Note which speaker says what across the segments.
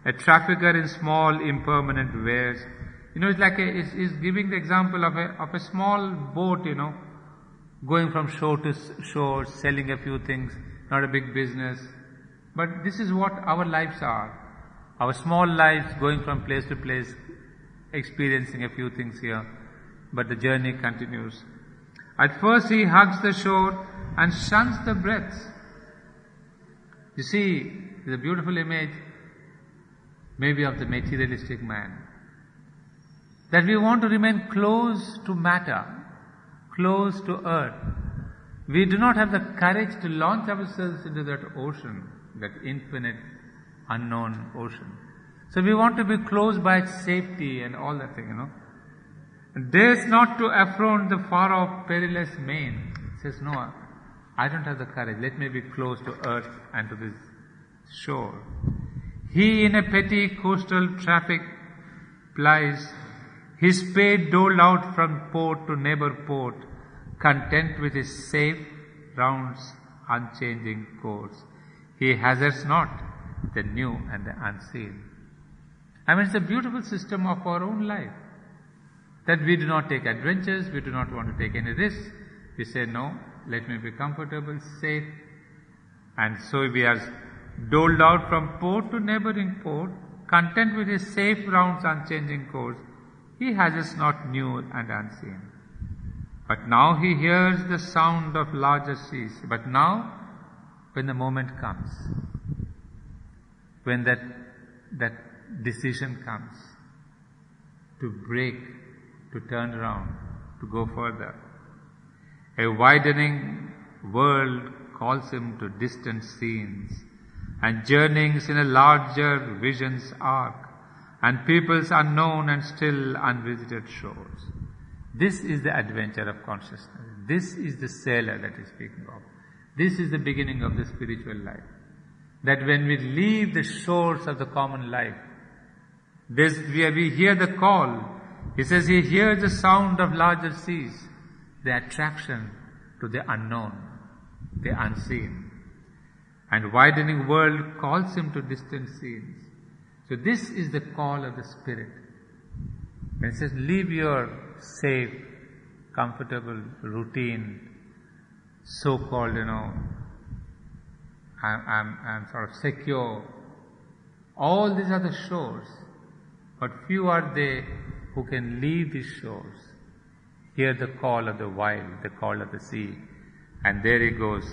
Speaker 1: a trafficker in small impermanent wares. It's like it's giving the example of a small boat, going from shore to shore, selling a few things, not a big business. But this is what our lives are. Our small lives going from place to place, experiencing a few things here, but the journey continues. At first he hugs the shore and shuns the breaths. You see, it's a beautiful image, maybe of the materialistic man, that we want to remain close to matter, close to earth. We do not have the courage to launch ourselves into that ocean, that infinite, unknown ocean. So we want to be close by its safety and all that thing, Dares not to affront the far-off perilous main. Says, no, I don't have the courage. Let me be close to earth and to this shore. He in a petty coastal traffic plies, his spade doled out from port to neighbor port, content with his safe round's unchanging course. He hazards not the new and the unseen. It's a beautiful system of our own life, that we do not take adventures, we do not want to take any risks. We say, no, let me be comfortable, safe. And so we are doled out from port to neighboring port, content with his safe round's unchanging course. He hazards not new and unseen. But now he hears the sound of larger seas. But now, when the moment comes, when that decision comes to break, to turn around, to go further, a widening world calls him to distant scenes and journeyings in a larger vision's arc, and peoples unknown and still unvisited shores. This is the adventure of consciousness. This is the sailor that is speaking of. This is the beginning of the spiritual life. That when we leave the shores of the common life, we hear the call. He says he hears the sound of larger seas, the attraction to the unknown, the unseen. And widening world calls him to distant scenes. So this is the call of the Spirit. When it says, leave your safe, comfortable, routine, so-called, I'm sort of secure. All these are the shores. But few are they who can leave these shores, hear the call of the wild, the call of the sea. And there he goes,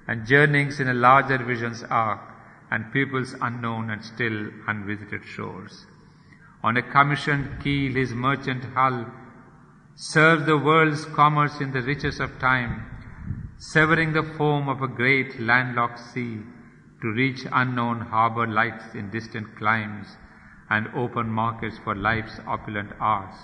Speaker 1: and journeyings in a larger vision's arc, and peoples unknown and still unvisited shores. On a commissioned keel his merchant hull serves the world's commerce in the riches of time, severing the foam of a great landlocked sea to reach unknown harbour lights in distant climes and open markets for life's opulent arts,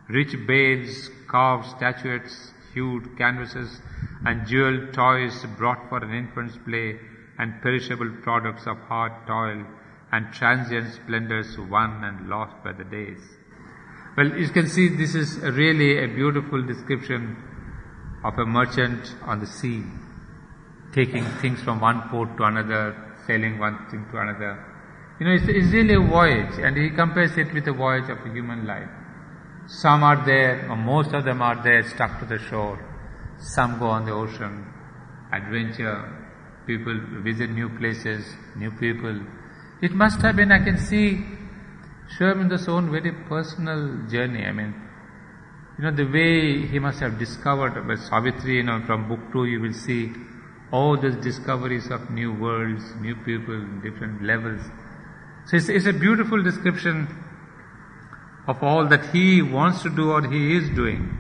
Speaker 1: rich bales, carved statuettes, hued canvases, and jewelled toys brought for an infant's play, and perishable products of hard toil, and transient splendours won and lost by the days. Well, you can see this is really a beautiful description of a merchant on the sea, taking things from one port to another, selling one thing to another. It's really a voyage, and he compares it with the voyage of a human life. Some are there, or most of them are there, stuck to the shore. Some go on the ocean, adventure, people visit new places, new people. It must have been, I can see Sri Aurobindo's own very personal journey. The way he must have discovered, but Savitri, from book 2 you will see all these discoveries of new worlds, new people, different levels. So it's a beautiful description of all that he wants to do or he is doing.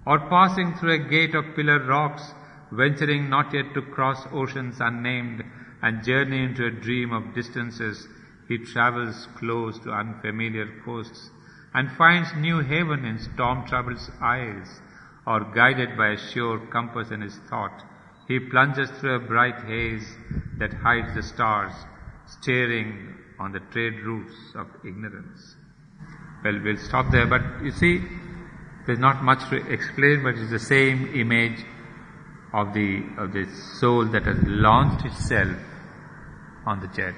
Speaker 1: Or passing through a gate of pillared rocks, venturing not yet to cross oceans unnamed, and journey into a dream of distances, he travels close to unfamiliar coasts, and finds new haven in storm-troubled isles, or guided by a sure compass in his thought, he plunges through a bright haze that hides the stars, staring on the trade routes of ignorance. Well, we'll stop there, but you see, there's not much to explain, but it's the same image of the soul that has launched itself on the journey.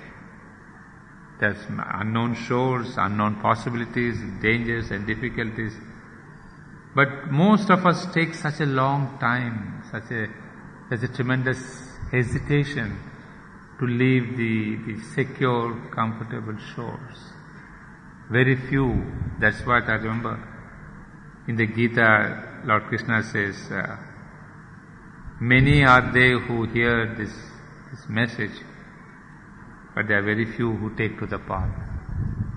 Speaker 1: There's unknown shores, unknown possibilities, dangers and difficulties. But most of us take such a long time, such a tremendous hesitation to leave the secure, comfortable shores. Very few. That's what I remember. In the Gita, Lord Krishna says, many are they who hear this message, but there are very few who take to the path,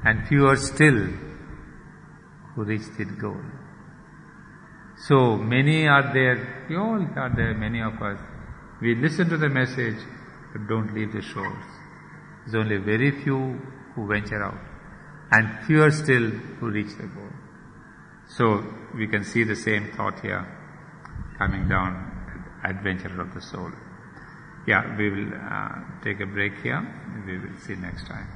Speaker 1: and fewer still who reach the goal. So many are there, we all are there, many of us. We listen to the message, but don't leave the shores. There's only very few who venture out, and fewer still who reach the goal. So we can see the same thought here coming down, adventure of the soul. Yeah, we will take a break here. We will see next time.